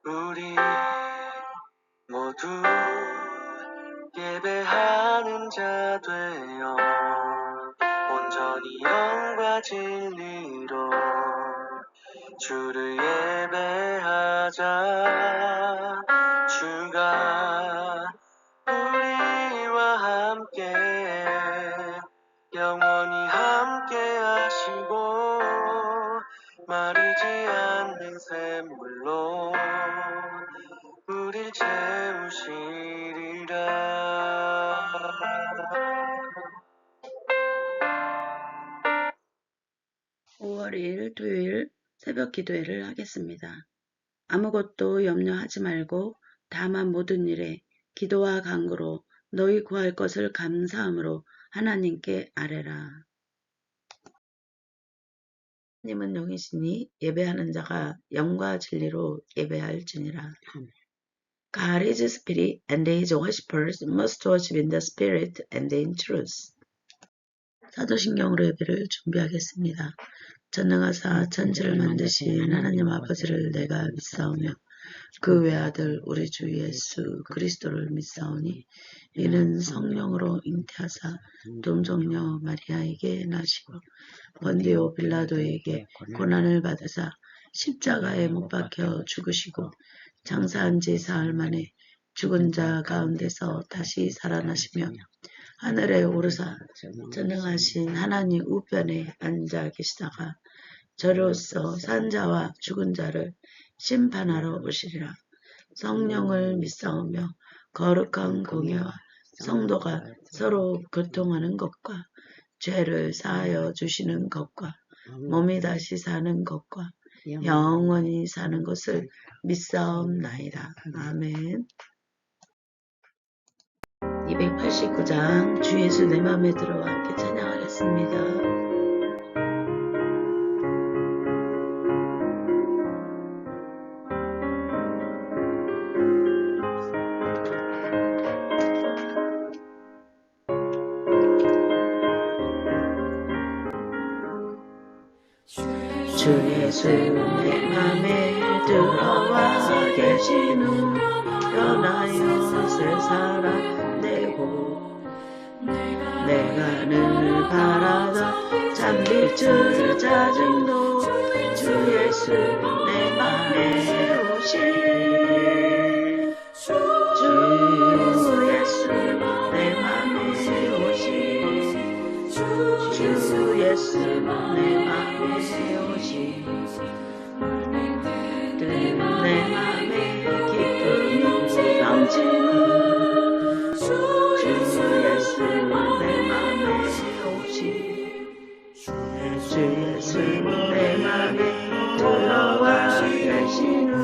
우리 모두 예배하는 자 되어 온전히 영과 진리로 주를 예배하자. 주가 우리와 함께 영원히 함께 하시고 마르지 않는 샘물로 우릴 채우시리라. 5월 2일 토요일 새벽 기도회를 하겠습니다. 아무것도 염려하지 말고 다만 모든 일에 기도와 간구로 너희 구할 것을 감사함으로 하나님께 아뢰라. 하나님은 영이시니 예배하는 자가 영과 진리로 예배할지니라. God is spirit, and his worshippers must worship in the spirit and in truth. 사도신경으로 예배를 준비하겠습니다. 전능하사 천지를 만드신 하나님 아버지를 내가 믿사오며 그 외아들 우리 주 예수 그리스도를 믿사오니 이는 성령으로 잉태하사 동정녀 마리아에게 나시고 번디오 빌라도에게 고난을 받으사 십자가에 못 박혀 죽으시고 장사한 지 사흘 만에 죽은 자 가운데서 다시 살아나시며 하늘에 오르사 전능하신 하나님 우편에 앉아 계시다가 저로서 산 자와 죽은 자를 심판하러 오시리라. 성령을 믿사오며 거룩한 공예와 성도가 서로 교통하는 것과 죄를 사하여 주시는 것과 몸이 다시 사는 것과 영원히 사는 것을 믿사옵나이다. 아멘. 289장 주 예수 내 맘에 들어와 함께 찬양하겠습니다. 주 예수 내 맘에 들어와 계신 후 변하여 새 사람 되고 내가 늘 바라던 참빛을 짜증도 주 예수 내 맘에 오신 주 예수 내 맘에 오신 주 예수 내 맘에 오신 내 맘에 기쁨이 넘치는 주 예수 내 맘에 오신 주 예수 내 맘에 들어와 계신 후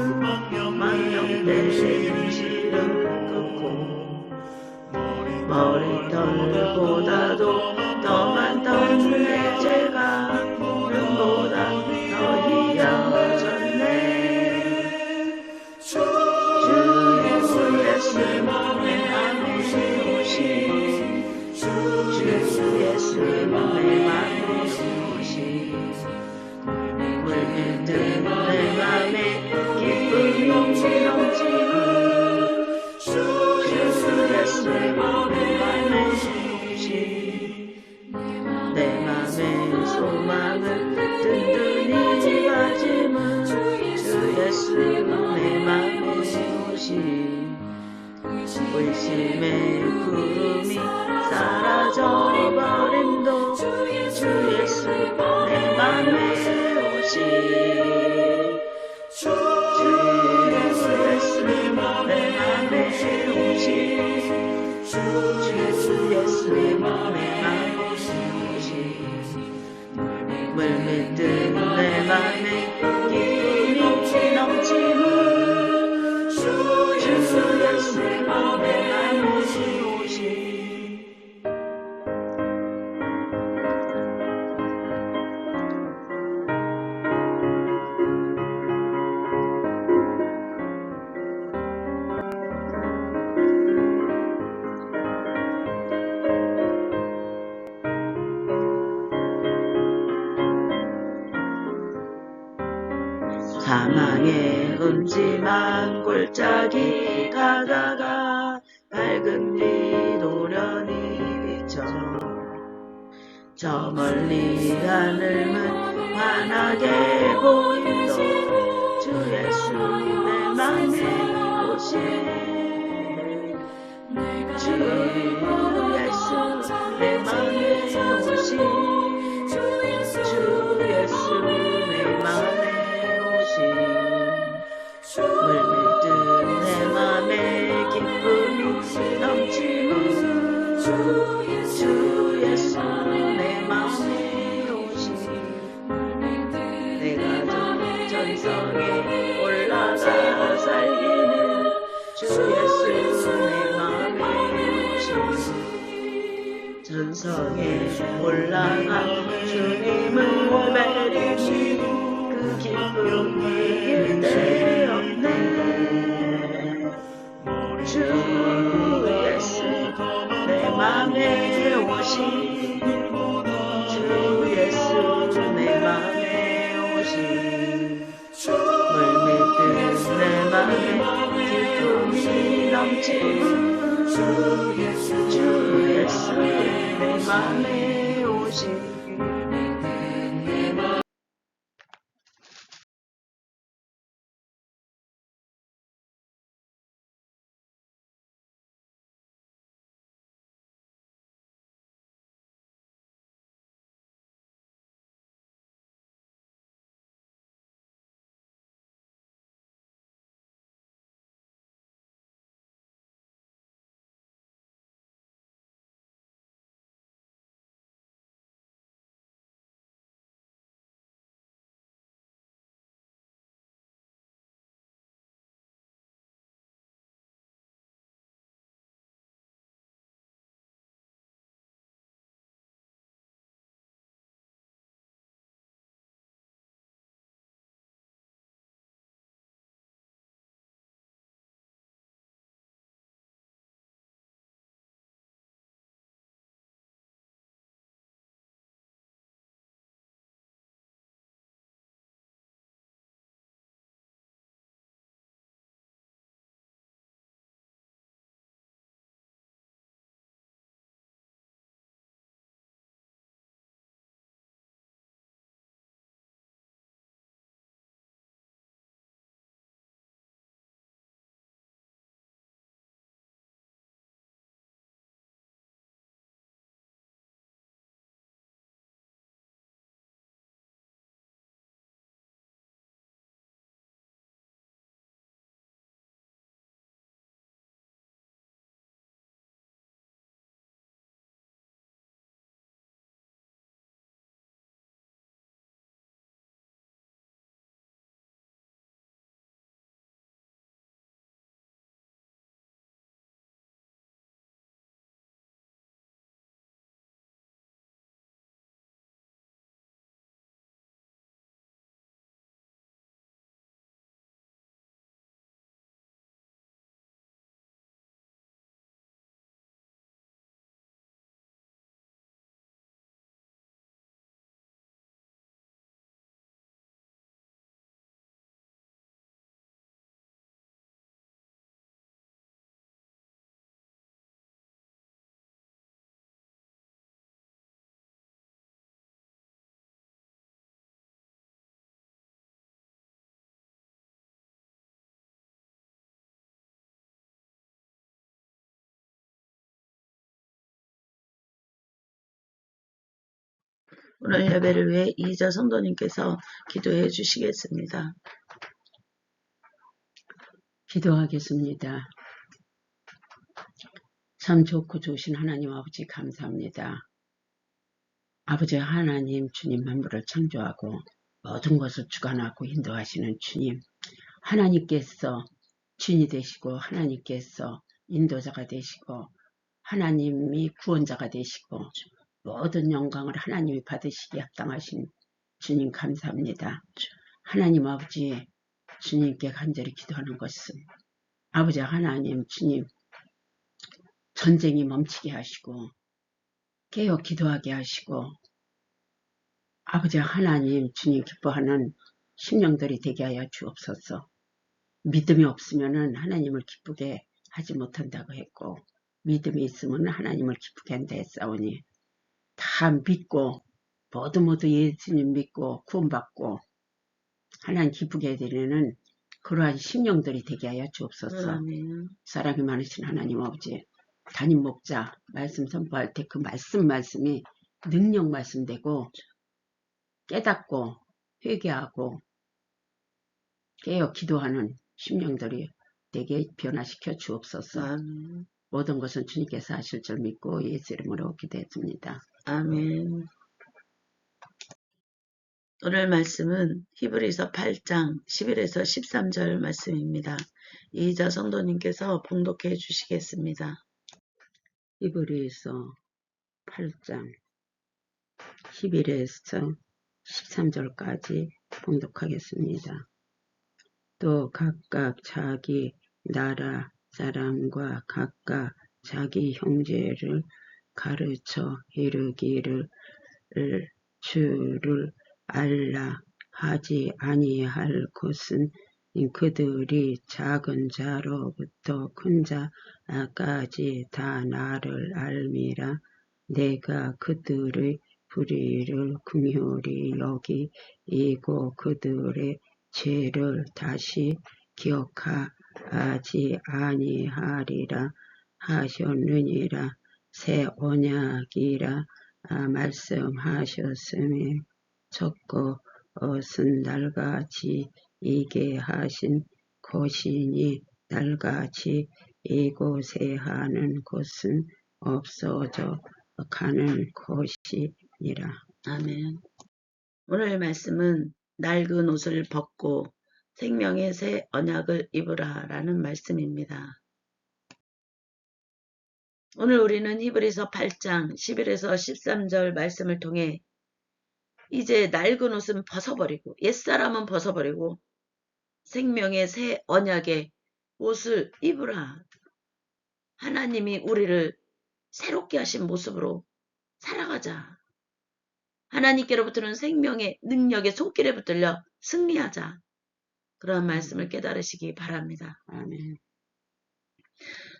망령된 시름 긋고 머리털보다도 더 많던 내 죄가 눈보다 더 희어졌네. 주 예수 내 맘에 오신 주 예수 내 맘에 오신 물밀든 내 맘에 기쁨이 넘치는 주 예수 내 맘에 오신 내 맘의 소망을 든든히 가짐은 주 예수 내 맘에 오신 의심의 구름이 사라져버림도 주 예수 내 맘에 오신 주 예수 내 맘에 오신 주 예수 내 맘에 오신 물밀든 내 맘에 기쁨이 넘치는 주 예수 내 맘에 오신 세상에 음침한 골짜기 가다가 밝은 빛 오련히 비쳐 저 멀리 하늘만 환하게 보인도 주 예수 내 맘에 오신 주 예수 내 맘에 오신 주 예수 내 맘에 오신 물든 내 맘에 기쁨이 넘치는 주 예수 내 맘에 오신 내가 전성에 올라가 살기는 주 예수 내 맘에 오신 전성에 올라가 주님을 고백하니 그 기쁨이 일대 없네 주 예수 내 맘에 오신 주 예수 내 맘에 오신 물밀듯 내 맘에 기쁨이 넘치는 주 예수 내 맘에 오신 오늘 예배를 위해 이희자 성도님께서 기도해 주시겠습니다. 기도하겠습니다. 참 좋고 좋으신 하나님 아버지 감사합니다. 아버지 하나님 주님 만물을 창조하고 모든 것을 주관하고 인도하시는 주님, 하나님께서 주인이 되시고 하나님께서 인도자가 되시고 하나님이 구원자가 되시고 모든 영광을 하나님이 받으시기에 합당하신 주님 감사합니다. 하나님 아버지 주님께 간절히 기도하는 것은 아버지 하나님 주님 전쟁이 멈추게 하시고 깨어 기도하게 하시고 아버지 하나님 주님 기뻐하는 심령들이 되게 하여 주옵소서. 믿음이 없으면은 하나님을 기쁘게 하지 못한다고 했고, 믿음이 있으면 하나님을 기쁘게 한다 했사오니, 다 믿고 모두 예수님 믿고 구원받고 하나님 기쁘게 해드리는 그러한 심령들이 되게 하여 주옵소서. 아멘. 사랑이 많으신 하나님 아버지, 담임 목자 말씀 선포할 때 그 말씀이 능력 말씀되고 깨닫고 회개하고 깨어 기도하는 심령들이 되게 변화시켜 주옵소서. 아멘. 모든 것은 주님께서 하실 줄 믿고 예수 이름으로 기도했습니다. 아멘. 오늘 말씀은 히브리서 8장 11에서 13절 말씀입니다. 이희자 성도님께서 봉독해 주시겠습니다. 히브리서 8장 11에서 13절까지 봉독하겠습니다. 또 각각 자기 나라 사람과 각각 자기 형제를 가르쳐 이르기를 주를 알라 하지 아니할 것은 그들이 작은 자로부터 큰 자까지 다 나를 알미라. 내가 그들의 불의를 긍휼히 여기고 그들의 죄를 다시 기억하지 아니하리라 하셨느니라. 새 언약이라 말씀하셨음에 첫 것은 날같이 이게 하신 것이니 날같이 이곳에 하는 것은 없어져 가는 것이니라. 아멘. 오늘 말씀은 낡은 옷을 벗고 생명의 새 언약을 입으라 라는 말씀입니다. 오늘 우리는 히브리서 8장 11에서 13절 말씀을 통해 이제 낡은 옷은 벗어버리고 옛사람은 벗어버리고 생명의 새 언약의 옷을 입으라. 하나님이 우리를 새롭게 하신 모습으로 살아가자. 하나님께로부터는 생명의 능력의 손길에 붙들려 승리하자. 그런 말씀을 깨달으시기 바랍니다. 아멘.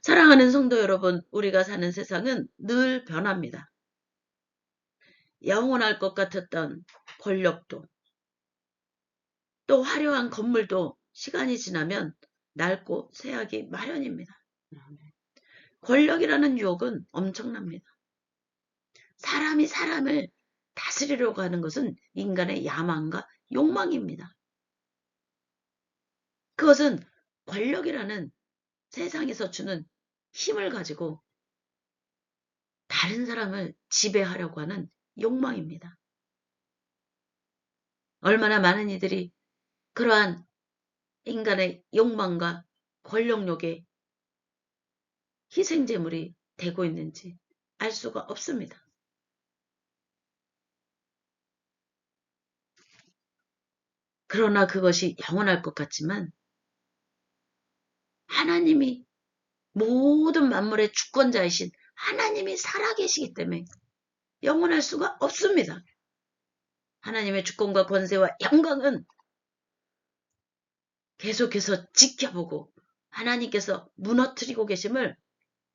사랑하는 성도 여러분, 우리가 사는 세상은 늘 변합니다. 영원할 것 같았던 권력도 또 화려한 건물도 시간이 지나면 낡고 쇠하기 마련입니다. 권력이라는 유혹은 엄청납니다. 사람이 사람을 다스리려고 하는 것은 인간의 야망과 욕망입니다. 그것은 권력이라는 세상에서 주는 힘을 가지고 다른 사람을 지배하려고 하는 욕망입니다. 얼마나 많은 이들이 그러한 인간의 욕망과 권력욕에 희생제물이 되고 있는지 알 수가 없습니다. 그러나 그것이 영원할 것 같지만 하나님이 모든 만물의 주권자이신 하나님이 살아계시기 때문에 영원할 수가 없습니다. 하나님의 주권과 권세와 영광은 계속해서 지켜보고 하나님께서 무너뜨리고 계심을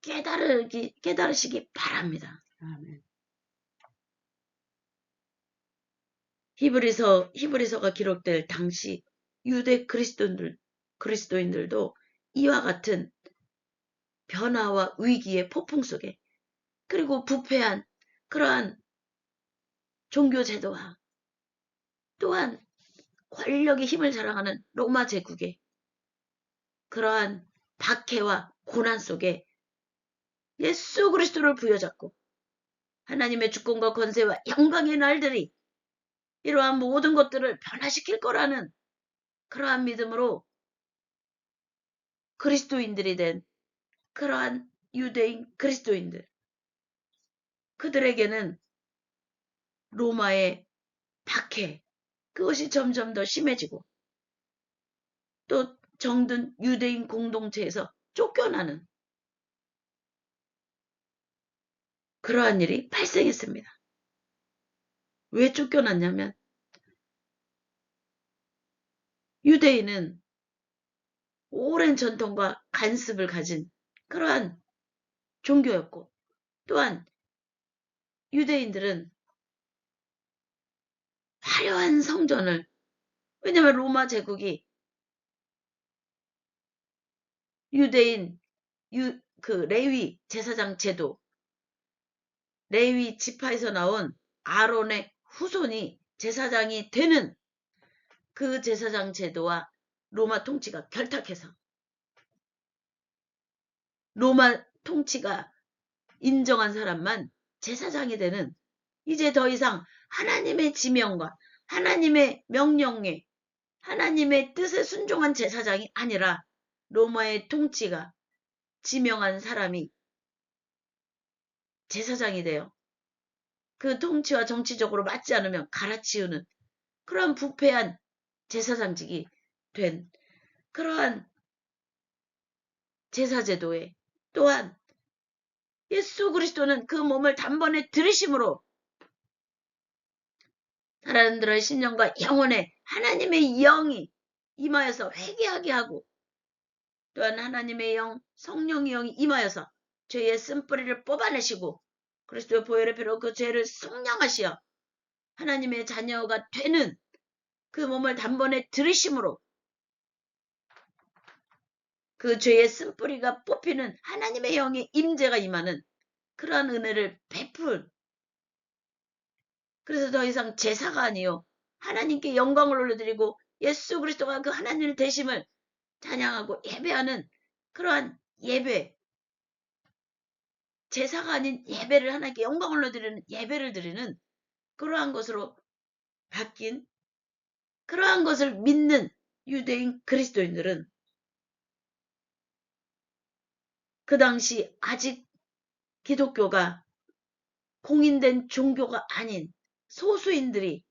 깨달으시기 바랍니다. 아멘. 히브리서가 기록될 당시 유대 그리스도인들도 이와 같은 변화와 위기의 폭풍 속에 그리고 부패한 그러한 종교제도와 또한 권력의 힘을 자랑하는 로마 제국의 그러한 박해와 고난 속에 예수 그리스도를 부여잡고 하나님의 주권과 권세와 영광의 날들이 이러한 모든 것들을 변화시킬 거라는 그러한 믿음으로 그리스도인들이 된 그러한 유대인 그리스도인들 그들에게는 로마의 박해 그것이 점점 더 심해지고 또 정든 유대인 공동체에서 쫓겨나는 그러한 일이 발생했습니다. 왜 쫓겨났냐면 유대인은 오랜 전통과 간습을 가진 그러한 종교였고, 또한 유대인들은 화려한 성전을, 왜냐하면 로마 제국이 유대인 레위 제사장 제도, 레위 지파에서 나온 아론의 후손이 제사장이 되는 그 제사장 제도와 로마 통치가 결탁해서 로마 통치가 인정한 사람만 제사장이 되는, 이제 더 이상 하나님의 지명과 하나님의 명령에 하나님의 뜻에 순종한 제사장이 아니라 로마의 통치가 지명한 사람이 제사장이 되어 그 통치와 정치적으로 맞지 않으면 갈아치우는 그러한 부패한 제사장직이 된 그러한 제사제도에, 또한 예수 그리스도는 그 몸을 단번에 들이심으로 사람들의 신령과 영혼에 하나님의 영이 임하여서 회개하게 하고, 또한 하나님의 영, 성령의 영이 임하여서 죄의 쓴뿌리를 뽑아내시고 그리스도의 보혈의 피로 그 죄를 속량하시어 하나님의 자녀가 되는 그 몸을 단번에 들이심으로 그 죄의 쓴뿌리가 뽑히는 하나님의 영의 임재가 임하는 그러한 은혜를 베푼, 그래서 더 이상 제사가 아니요 하나님께 영광을 올려드리고 예수 그리스도가 그 하나님의 되심을 찬양하고 예배하는 그러한 예배, 제사가 아닌 예배를, 하나님께 영광을 올려드리는 예배를 드리는 그러한 것으로 바뀐, 그러한 것을 믿는 유대인 그리스도인들은 그 당시 아직 기독교가 공인된 종교가 아닌 소수인들이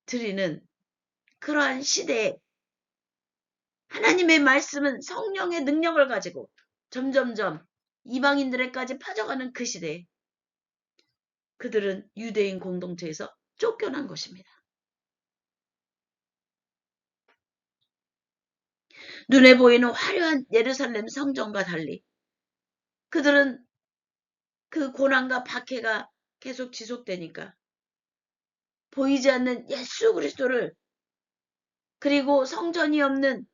드리는 그러한 시대에 하나님의 말씀은 성령의 능력을 가지고 점점점 이방인들에까지 퍼져가는 그 시대에 그들은 유대인 공동체에서 쫓겨난 것입니다. 눈에 보이는 화려한 예루살렘 성전과 달리 그들은 그 고난과 박해가 계속 지속되니까 보이지 않는 예수 그리스도를, 그리고 성전이 없는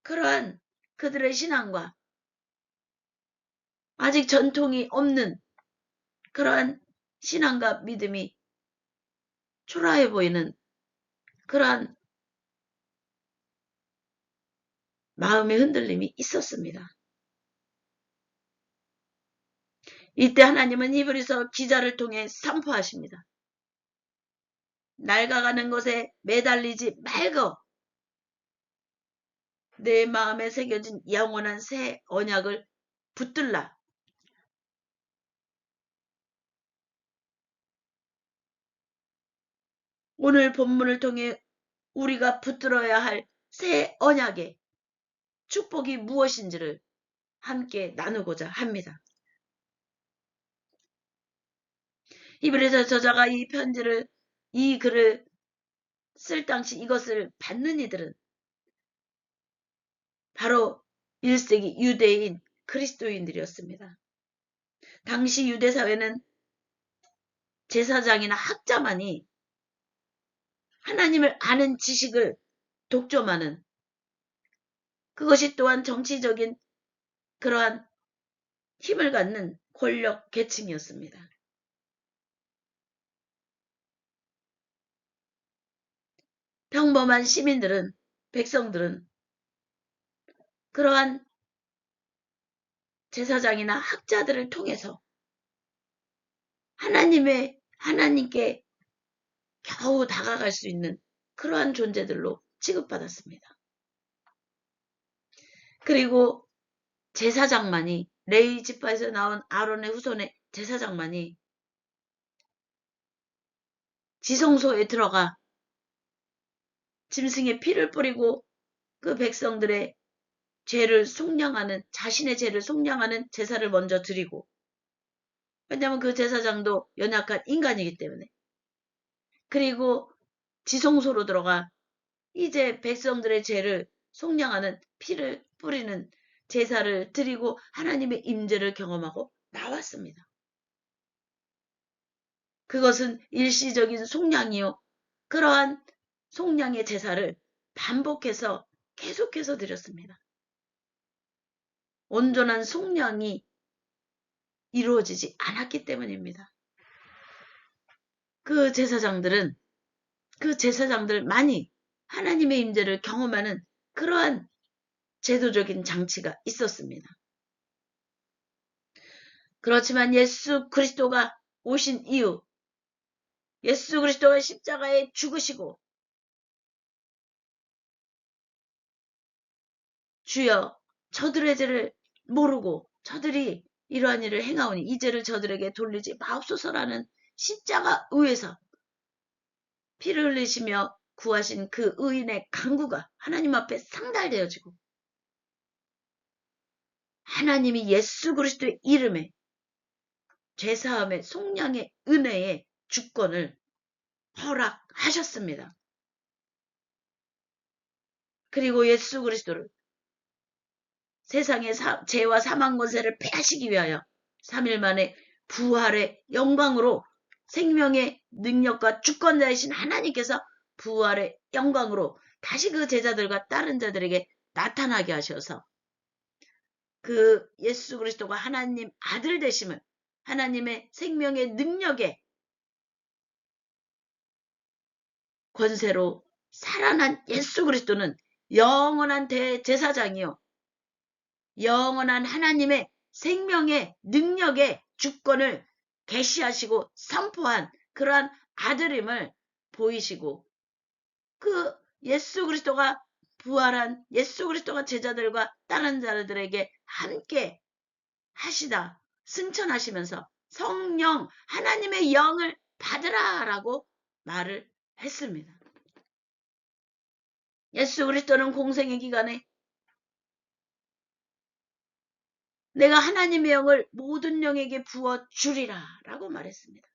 그러한 그들의 신앙과 아직 전통이 없는 그러한 신앙과 믿음이 초라해 보이는 그러한 마음의 흔들림이 있었습니다. 이때 하나님은 히브리서 기자를 통해 선포하십니다. 낡아가는 것에 매달리지 말고 내 마음에 새겨진 영원한 새 언약을 붙들라. 오늘 본문을 통해 우리가 붙들어야 할 새 언약의 축복이 무엇인지를 함께 나누고자 합니다. 히브리서 저자가 이 편지를, 이 글을 쓸 당시 이것을 받는 이들은 바로 1세기 유대인 그리스도인들이었습니다. 당시 유대 사회는 제사장이나 학자만이 하나님을 아는 지식을 독점하는, 그것이 또한 정치적인 그러한 힘을 갖는 권력 계층이었습니다. 평범한 시민들은, 백성들은 그러한 제사장이나 학자들을 통해서 하나님께 겨우 다가갈 수 있는 그러한 존재들로 취급받았습니다. 그리고 제사장만이, 레위 지파에서 나온 아론의 후손의 제사장만이 지성소에 들어가 짐승의 피를 뿌리고 그 백성들의 죄를 속량하는, 자신의 죄를 속량하는 제사를 먼저 드리고, 왜냐하면 그 제사장도 연약한 인간이기 때문에, 그리고 지성소로 들어가 이제 백성들의 죄를 속량하는 피를 뿌리는 제사를 드리고 하나님의 임재를 경험하고 나왔습니다. 그것은 일시적인 속량이요. 그러한 속량의 제사를 반복해서 계속해서 드렸습니다. 온전한 속량이 이루어지지 않았기 때문입니다. 그 제사장들만이 하나님의 임재를 경험하는 그러한 제도적인 장치가 있었습니다. 그렇지만 예수 그리스도가 오신 이후 예수 그리스도가 십자가에 죽으시고 주여 저들의 죄를 모르고 저들이 이러한 일을 행하오니 이 죄를 저들에게 돌리지 마옵소서라는 십자가 의에서 피를 흘리시며 구하신 그 의인의 간구가 하나님 앞에 상달되어지고 하나님이 예수 그리스도의 이름에 죄사함의 속량의 은혜의 주권을 허락하셨습니다. 그리고 예수 그리스도를 세상의 죄와 사망 권세를 패하시기 위하여 3일 만에 부활의 영광으로 생명의 능력과 주권자이신 하나님께서 부활의 영광으로 다시 그 제자들과 다른 자들에게 나타나게 하셔서 그 예수 그리스도가 하나님 아들 되심을 하나님의 생명의 능력에 권세로 살아난 예수 그리스도는 영원한 대제사장이요. 영원한 하나님의 생명의 능력의 주권을 계시하시고 선포한 그러한 아들임을 보이시고 그 예수 그리스도가 부활한 예수 그리스도가 제자들과 다른 자들에게 함께 하시다 승천하시면서 성령 하나님의 영을 받으라라고 말을 했습니다. 예수 그리스도는 공생의 기간에 내가 하나님의 영을 모든 영에게 부어 주리라 라고 말했습니다.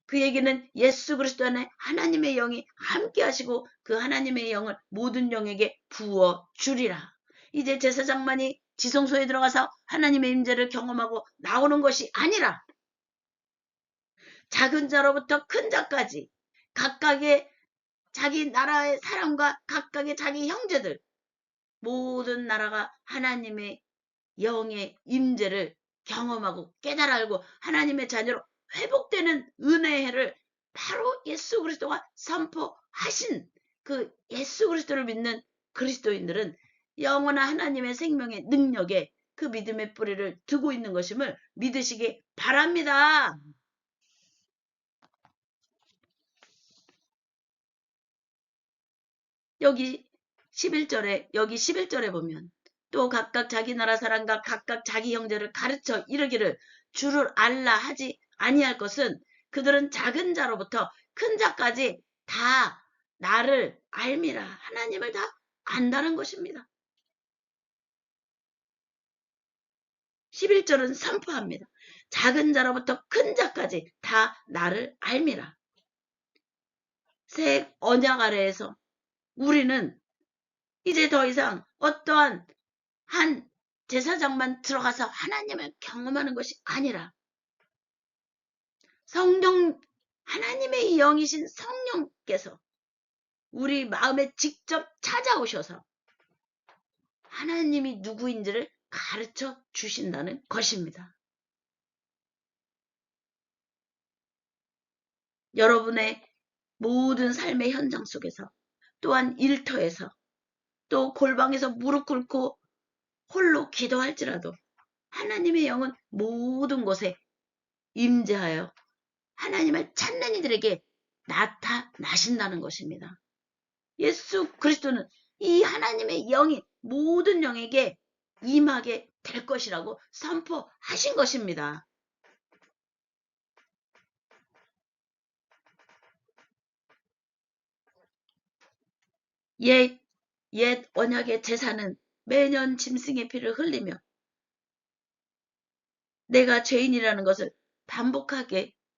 그 얘기는 예수 그리스도 안에 하나님의 영이 함께 하시고 그 하나님의 영을 모든 영에게 부어 주리라. 이제 제사장만이 지성소에 들어가서 하나님의 임재를 경험하고 나오는 것이 아니라 작은 자로부터 큰 자까지 각각의 자기 나라의 사람과 각각의 자기 형제들 모든 나라가 하나님의 영의 임재를 경험하고 깨달아 알고 하나님의 자녀로 회복되는 은혜를 바로 예수 그리스도가 선포하신 그 예수 그리스도를 믿는 그리스도인들은 영원한 하나님의 생명의 능력에 그 믿음의 뿌리를 두고 있는 것임을 믿으시기 바랍니다. 여기 11절에 보면 또 각각 자기 나라 사람과 각각 자기 형제를 가르쳐 이르기를 주를 알라 하지 아니할 것은 그들은 작은 자로부터 큰 자까지 다 나를 알미라. 하나님을 다 안다는 것입니다. 11절은 선포합니다. 작은 자로부터 큰 자까지 다 나를 알미라. 새 언약 아래에서 우리는 이제 더 이상 어떠한 한 제사장만 들어가서 하나님을 경험하는 것이 아니라 성령 하나님의 영이신 성령께서 우리 마음에 직접 찾아오셔서 하나님이 누구인지를 가르쳐 주신다는 것입니다. 여러분의 모든 삶의 현장 속에서 또한 일터에서 또 골방에서 무릎 꿇고 홀로 기도할지라도 하나님의 영은 모든 곳에 임재하여 하나님을 찾는 이들에게 나타나신다는 것입니다. 예수 그리스도는 이 하나님의 영이 모든 영에게 임하게 될 것이라고 선포하신 것입니다. 옛 언약의 제사는 매년 짐승의 피를 흘리며 내가 죄인이라는 것을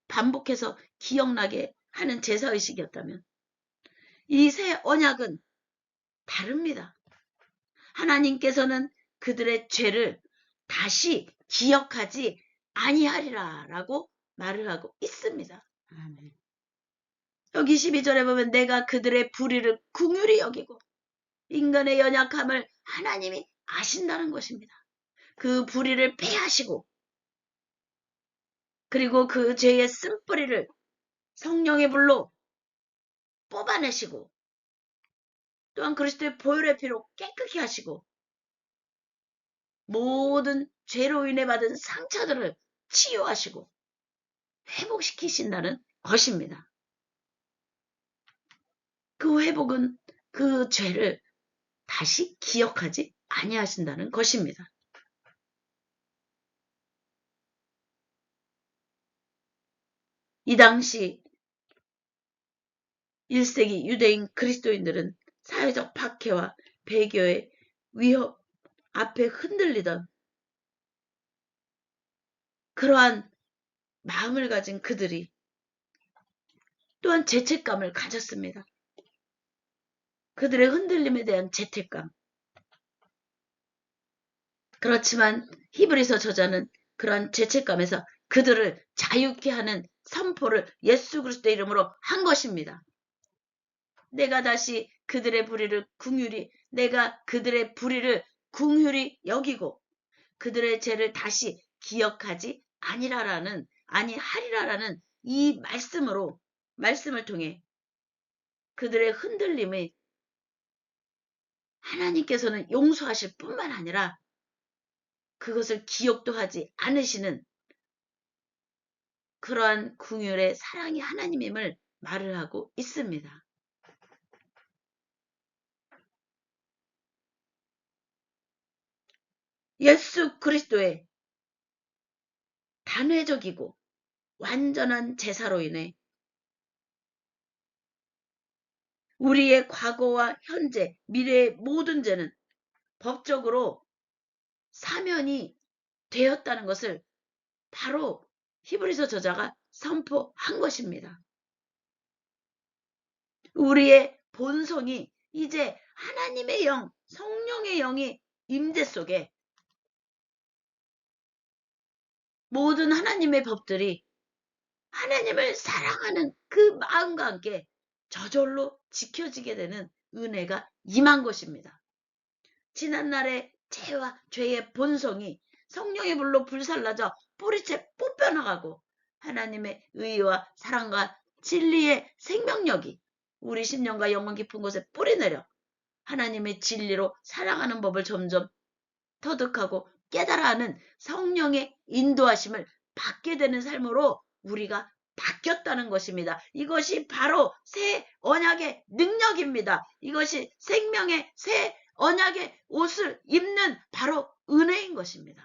반복해서 기억나게 하는 제사의식이었다면 이 새 언약은 다릅니다. 하나님께서는 그들의 죄를 다시 기억하지 아니하리라 라고 말을 하고 있습니다. 아멘. 여기 12절에 보면 내가 그들의 불의를 긍휼히 여기고 인간의 연약함을 하나님이 아신다는 것입니다. 그 불의를 패하시고 그리고 그 죄의 쓴뿌리를 성령의 불로 뽑아내시고 또한 그리스도의 보혈의 피로 깨끗게 하시고 모든 죄로 인해 받은 상처들을 치유하시고 회복시키신다는 것입니다. 그 회복은 그 죄를 다시 기억하지 아니하신다는 것입니다. 이 당시 1세기 유대인 그리스도인들은 사회적 박해와 배교의 위협 앞에 흔들리던 그러한 마음을 가진 그들이 또한 죄책감을 가졌습니다. 그들의 흔들림에 대한 죄책감. 그렇지만 히브리서 저자는 그러한 죄책감에서 그들을 자유케 하는 선포를 예수 그리스도의 이름으로 한 것입니다. 내가 그들의 불의를 긍휼히 여기고 그들의 죄를 다시 기억하지 아니하리라라는 이 말씀을 통해 그들의 흔들림을 하나님께서는 용서하실 뿐만 아니라 그것을 기억도 하지 않으시는 그러한 긍휼의 사랑이 하나님임을 말을 하고 있습니다. 예수 그리스도의 단회적이고 완전한 제사로 인해 우리의 과거와 현재, 미래의 모든 죄는 법적으로 사면이 되었다는 것을 바로 히브리서 저자가 선포한 것입니다. 우리의 본성이 이제 하나님의 영, 성령의 영이 임재 속에 모든 하나님의 법들이 하나님을 사랑하는 그 마음과 함께 저절로 지켜지게 되는 은혜가 임한 것입니다. 지난날의 죄와 죄의 본성이 성령의 불로 불살라져 뿌리채 뽑혀나가고 하나님의 의와 사랑과 진리의 생명력이 우리 심령과 영혼 깊은 곳에 뿌리내려 하나님의 진리로 사랑하는 법을 점점 터득하고 깨달아하는 성령의 인도하심을 받게 되는 삶으로 우리가 바뀌었다는 것입니다. 이것이 바로 새 언약의 능력입니다. 이것이 생명의 새 언약의 옷을 입는 바로 은혜인 것입니다.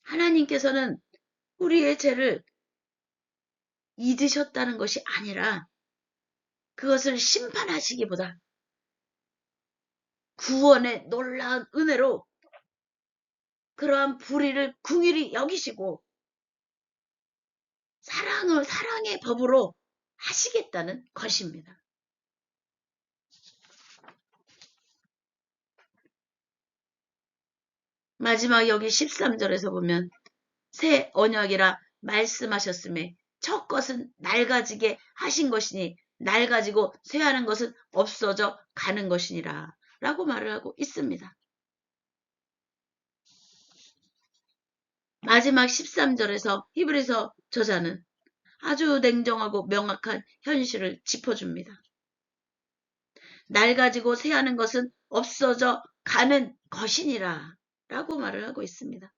하나님께서는 우리의 죄를 잊으셨다는 것이 아니라 그것을 심판하시기보다 구원의 놀라운 은혜로 그러한 불의를 긍휼히 여기시고 사랑의 법으로 하시겠다는 것입니다. 마지막 여기 13절에서 보면 새 언약이라 말씀하셨음에 첫 것은 낡아지게 하신 것이니 낡아지고 쇠하는 것은 없어져 가는 것이니라 라고 말을 하고 있습니다. 마지막 13절에서 히브리서 저자는 아주 냉정하고 명확한 현실을 짚어줍니다. 낡아지고 쇠하는 것은 없어져 가는 것이니라 라고 말을 하고 있습니다.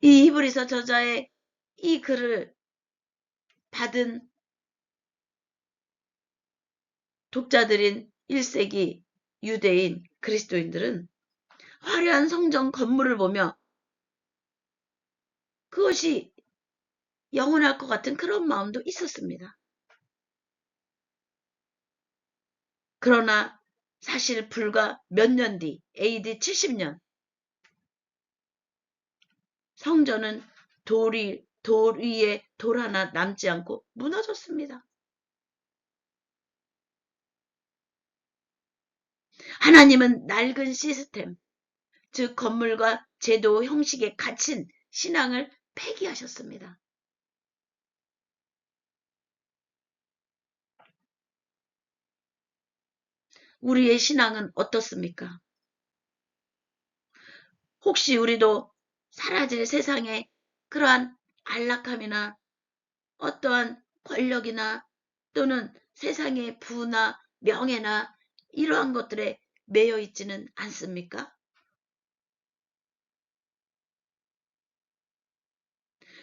이 히브리서 저자의 이 글을 받은 독자들인 1세기 유대인 그리스도인들은 화려한 성전 건물을 보며 그것이 영원할 것 같은 그런 마음도 있었습니다. 그러나 사실 불과 몇 년 뒤 AD 70년 성전은 돌 위에 돌 하나 남지 않고 무너졌습니다. 하나님은 낡은 시스템, 즉 건물과 제도 형식에 갇힌 신앙을 폐기하셨습니다. 우리의 신앙은 어떻습니까? 혹시 우리도 사라질 세상의 그러한 안락함이나 어떠한 권력이나 또는 세상의 부나 명예나 이러한 것들에 매여 있지는 않습니까?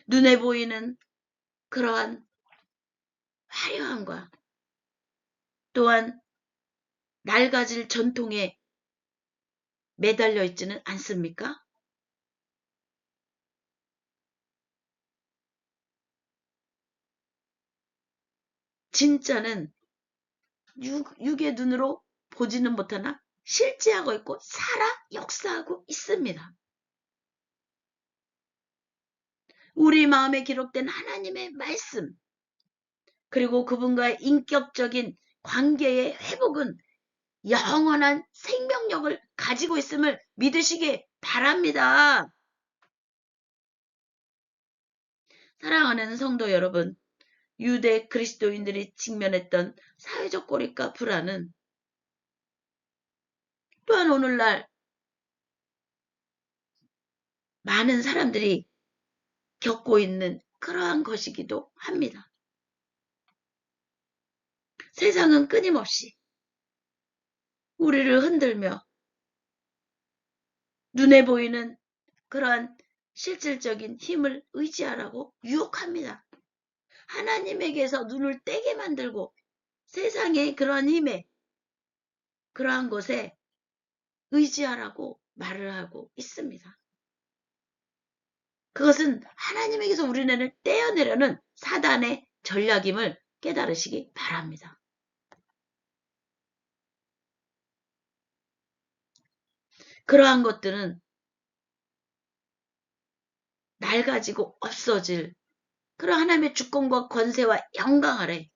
눈에 보이는 그러한 화려함과 또한 낡아질 전통에 매달려 있지는 않습니까? 진짜는 육의 눈으로 보지는 못하나 실제하고 있고 살아 역사하고 있습니다. 우리 마음에 기록된 하나님의 말씀 그리고 그분과의 인격적인 관계의 회복은 영원한 생명력을 가지고 있음을 믿으시기 바랍니다. 사랑하는 성도 여러분, 유대 그리스도인들이 직면했던 사회적 고립과 불안은 또한 오늘날 많은 사람들이 겪고 있는 그러한 것이기도 합니다. 세상은 끊임없이 우리를 흔들며 눈에 보이는 그러한 실질적인 힘을 의지하라고 유혹합니다. 하나님에게서 눈을 떼게 만들고 세상의 그러한 힘에 그러한 것에 의지하라고 말을 하고 있습니다. 그것은 하나님에게서 우리를 떼어내려는 사단의 전략임을 깨달으시기 바랍니다. 그러한 것들은 낡아지고 없어질 그런 하나님의 주권과 권세와 영광 아래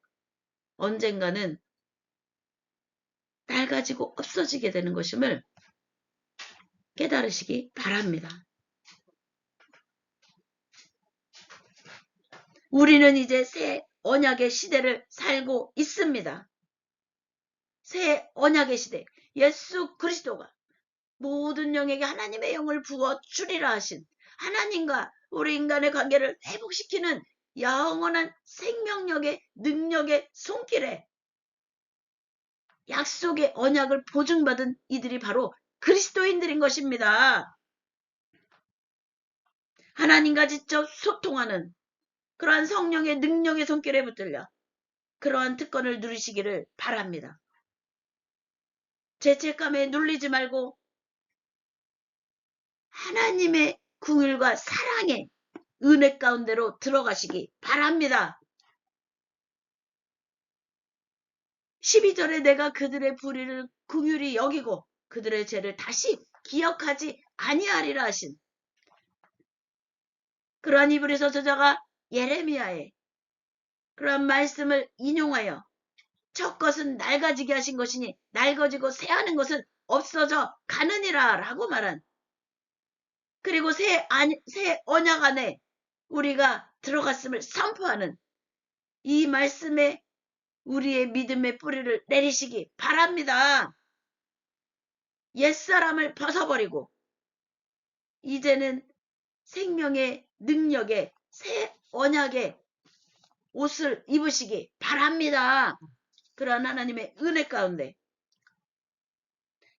언젠가는 낡아지고 없어지게 되는 것임을 깨달으시기 바랍니다. 우리는 이제 새 언약의 시대를 살고 있습니다. 새 언약의 시대, 예수 그리스도가 모든 영에게 하나님의 영을 부어 주리라 하신 하나님과 우리 인간의 관계를 회복시키는 영원한 생명력의 능력의 손길에 약속의 언약을 보증받은 이들이 바로 그리스도인들인 것입니다. 하나님과 직접 소통하는 그러한 성령의 능력의 손길에 붙들려 그러한 특권을 누리시기를 바랍니다. 죄책감에 눌리지 말고 하나님의 긍휼과 사랑의 은혜 가운데로 들어가시기 바랍니다. 12절에 내가 그들의 불의를 긍휼히 여기고 그들의 죄를 다시 기억하지 아니하리라 하신 그러한 이브리서 저자가 예레미야의 그러한 말씀을 인용하여 첫 것은 낡아지게 하신 것이니 낡아지고 새하는 것은 없어져 가느니라 라고 말한 그리고 새 언약 안에 우리가 들어갔음을 선포하는 이 말씀에 우리의 믿음의 뿌리를 내리시기 바랍니다. 옛사람을 벗어버리고 이제는 생명의 능력의 새 언약의 옷을 입으시기 바랍니다. 그러한 하나님의 은혜 가운데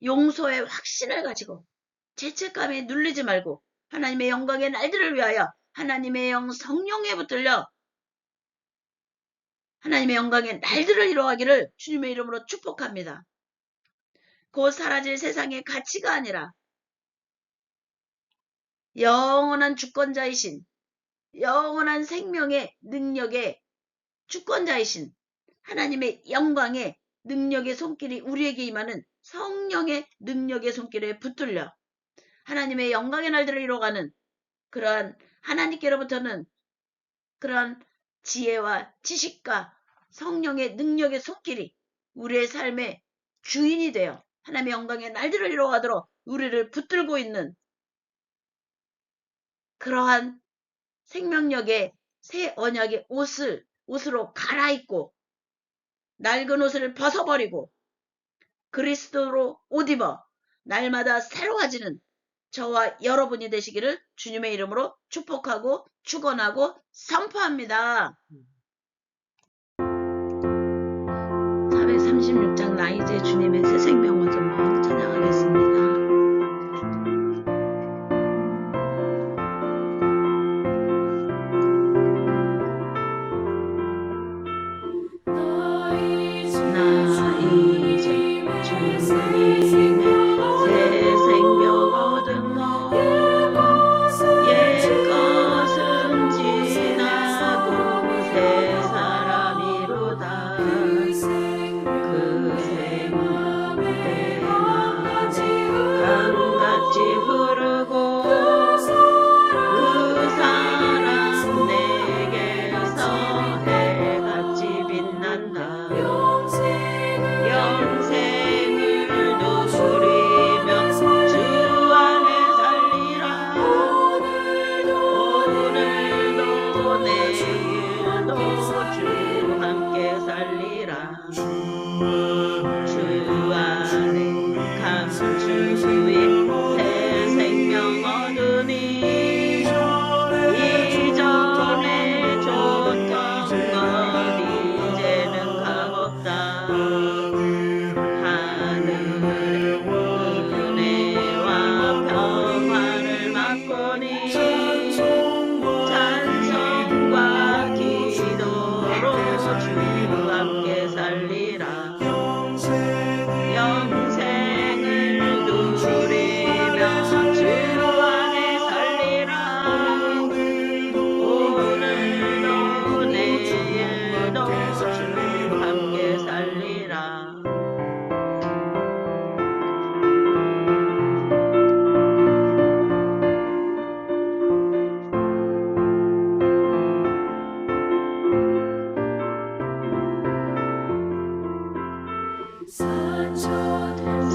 용서의 확신을 가지고 죄책감에 눌리지 말고 하나님의 영광의 날들을 위하여 하나님의 영 성령에 붙들려 하나님의 영광의 날들을 이루어가기를 주님의 이름으로 축복합니다. 곧 사라질 세상의 가치가 아니라 영원한 주권자이신 영원한 생명의 능력의 주권자이신 하나님의 영광의 능력의 손길이 우리에게 임하는 성령의 능력의 손길에 붙들려 하나님의 영광의 날들을 이뤄가는 그러한 하나님께로부터는 그러한 지혜와 지식과 성령의 능력의 손길이 우리의 삶의 주인이 되어 하나님의 영광의 날들을 이루어가도록 우리를 붙들고 있는 그러한 생명력의 새 언약의 옷으로 갈아입고 낡은 옷을 벗어버리고 그리스도로 옷 입어 날마다 새로워지는 저와 여러분이 되시기를 주님의 이름으로 축복하고 축원하고 선포합니다. 436장 나 이제 주님의 새 생명을 좀 찬양하겠습니다.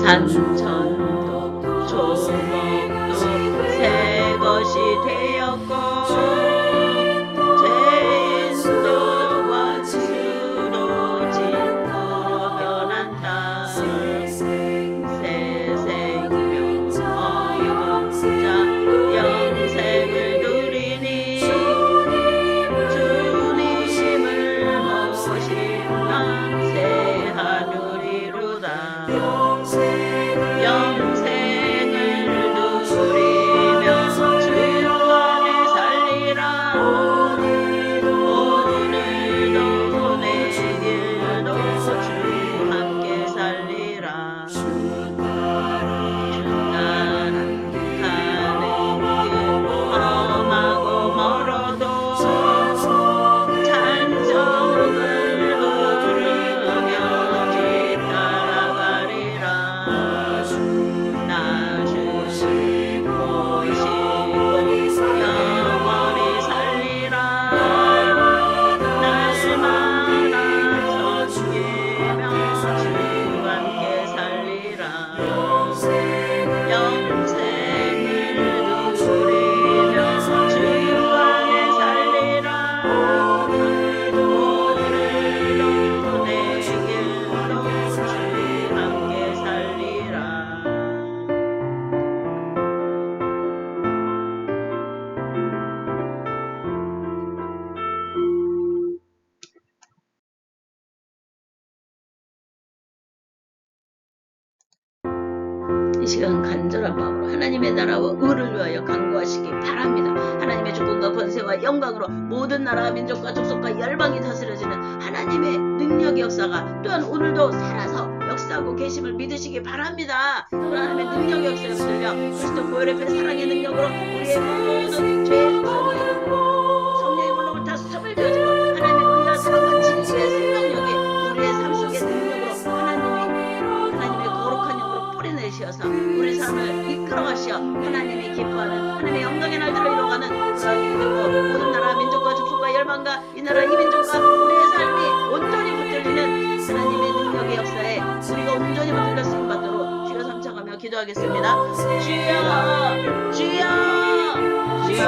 산천도 조목도 새 것이 되었고 죄인도 원수로 진토로 변한다. 새 생명 얻고자 영생을 누리니 주님을 모시면 새 하늘이로다. 영생을 누리며 주 안에 살리라. 오늘도 내 길도 주 함께 살리라. 주 따라 가는 길 험하고 멀어도 찬송을 부르며 뒤따라가리라. 나 주님 모시고 영원히 살리라. 날마다 섬기며 주 함께 살리라. 영생을 누리며 주 안에 살리라. 오늘도 내 길도 주 함께 살리라. 이 시간 간절한 마음으로 하나님의 나라와 의를 위하여 간구하시기 바랍니다. 하나님의 주권과 권세와 영광으로 모든 나라와 민족과 족속과 열방이 다스려지는 하나님의 능력의 역사가 또한 오늘도 살아서 역사하고 계심을 믿으시기 바랍니다. 하나님의 능력의 역사를 들려 그리스도 보혈의 사랑의 능력으로 우리의 모든 죄의 성령의 물로부터 소멸되어지고 하나님의 의와 사랑과 진실의 생명력이 우리의 삶 속의 능력으로 하나님의 거룩한 영으로 뿌리내시어서 우리 삶을 이끌어가시어 하나님이 기뻐하는 하나님의 영광의 날들을 이루어가는 기도하겠습니다. 주여, 주여, 주여.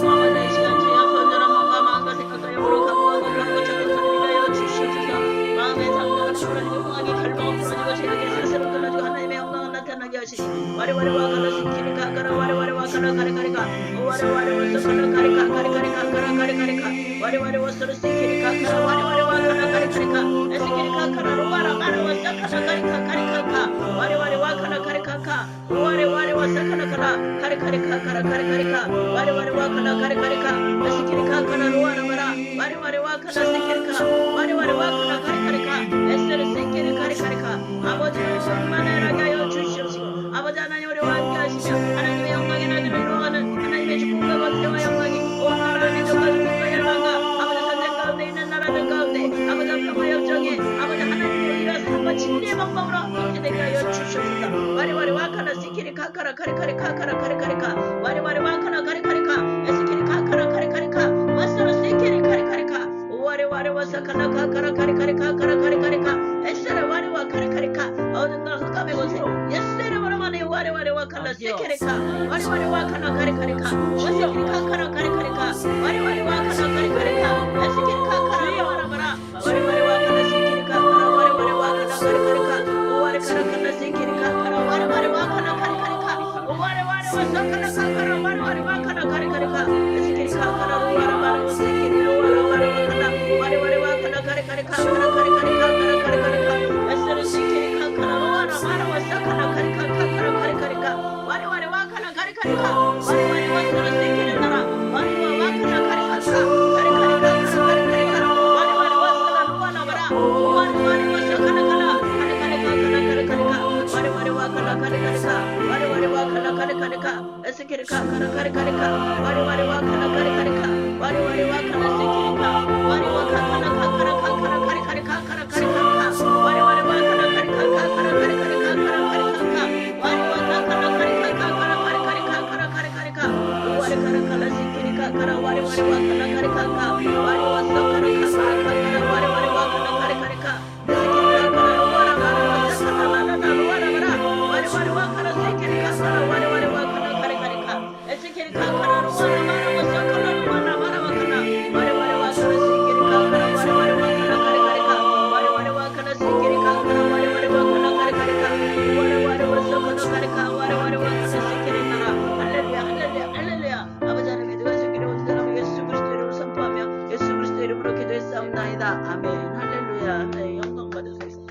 아버지 이 시간 주여 건전한 몸과 마음과 생각과 영으로 강구하고 강구 찾고 소리가 하여 주시옵소서. 마음의 상처가 풀어지고 흥하게 결박은 풀어지고 죄악의 사슬은 끊어지고 하나님의 영광을 나타나게 하시니 와리와리와 가라 시키니까 가라 와리와리와 가라 가리가리가 와리와리와 서가라 가리가 가리가리가 가라 가리가리가 와리와리와 서로 시키니까 가라 와리와리와 가라 가리가리가 에스키니까 가라 로와라 마라와 사카라 가리가 가리가가 와리와리와 가라 가리가가 와리와리와 사카라 가라 가리가리가 가라 가리가리가 와리와리와 가라 가리가리가 에스키니까 가라 로와라 마라 와리와리와 가라 시키니까 와리와리와 가라 가리가리가 에스를 시키니 가리가리가 아버지를 충만하게 하여 주시옵시고 아버지 하나님 우리와 함께 하시며 하나님의 영광의 나기를 이루어가는 하나님의 축복과 권세와 영광이 온 나라를 민족과 주민과 열방과 아버지 전쟁 가운데 있는 나라들 가운데 아버지 평화 협정에 아버지 하나님의 의와 삶과 진리의 방법으로 함께 되게 하여 주시옵소서. 와리와리 와카나 시키리 카카라 카리카리 카카라 카리카리카 와리와리 와카나 카리카리카 에스키리 카카라 카리카리카 와스로 시키리 카리카리카 와리와리 와사카나 카카라 카리카리카 카라 카리카리카 에스라 와리와 카리카리카 어딘가 흑감의 곳에 예스라 와라마네 와리와리 와카나 시키리카 와리와리 와카나 카리카리카 와시키리 카카라 카리카리카 와리와리 와카나 카리카리카 에스키리 카카라 와라마라 와리와리 와카나 시키리 카카라 와리와리 와카나 카리카리카 오와리 카라카나 시키리 카카라 와리와리 와카나 카리카리카 오와리와리 와사카나 카카라 와리와리 와카나 카리카리카 에스키리 카카라 와라마라 시키리 와라마라 와카나 와리와리 와카나 카리카리카 카라 카리카리카 카라 카리카리카 에스를 시키리 카카라 와라마라 와사카나 카리카리카 카라 카리카리카 와리와리 와카나 카리카리카 와리와리 와사라 시키리 나라 와리와 와카나 카리카리카 카리카리카 카리카리카 와리와리 와사라 루와나마라 와리와리 와사카나 카라 카리카리카 카라 카리카리카 와리와리 와카나 카리카리카 와리와리 와카나 카리카리카 에스키리카 카라 카리카리카 와리와리 와카나 카리카리카 와리와리 와카나 시키리카 와리와카나 카카라 카카라 카리카리카 카라 카리카리카 와리와리 와카나 카리카리카 카라 카리카리카 카라 카리카리카 와리와카나 카리카리카 카라 카리카리카 카라 카리카리카 와리카라카라 시키리카 카라 와리와리 와카나 카리카리카 와리와사카라 카카라 와리와리 와카나 카리카리카 에스키리카 카라 루와라마라 와사카나나나 루와라마라 와리와리 와카나 시키리카 카라 와리와리 와카나 카리카리카 에스키리카 카라 루와라마라 와사카나 루와라마라 와카나 와리와리 와카나 시키리카 카라 와리와리 와카나 카리카리카 와리와리 와카나 시키리카 카라 와리와리 와카나 카리카리카 와리와리 와사카나 카리카 와리와리 와카나 시키리카라 할렐루야 할렐루야 할렐루야 아버지 하나님의 누가 주기를 온 사람 예수 그리스도 이름으로 선포하며 예수 그리스도 이름으로 기도했사옵나이다. 아멘. 할렐루야. 네, 영광 받으소서.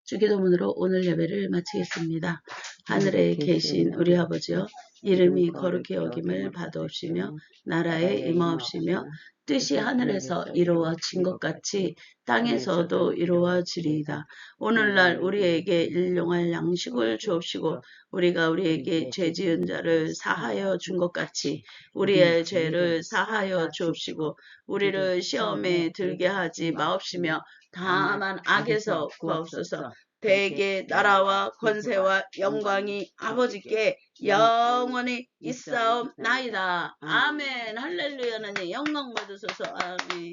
주기도문으로 오늘 예배를 마치겠습니다. 하늘에 계신 우리 아버지여, 이름이 거룩히 여김을 받으옵시며 나라에 임하옵시며 뜻이 하늘에서 이루어진 것 같이 땅에서도 이루어지리이다. 오늘날 우리에게 일용할 양식을 주옵시고 우리가 우리에게 죄 지은 자를 사하여 준 것 같이 우리의 죄를 사하여 주옵시고 우리를 시험에 들게 하지 마옵시며 다만 악에서 구하옵소서. 대개 나라와 권세와 영광이 아버지께 영원히 있사옵나이다. 아멘. 할렐루야. 하나님 영광 받으소서. 아멘.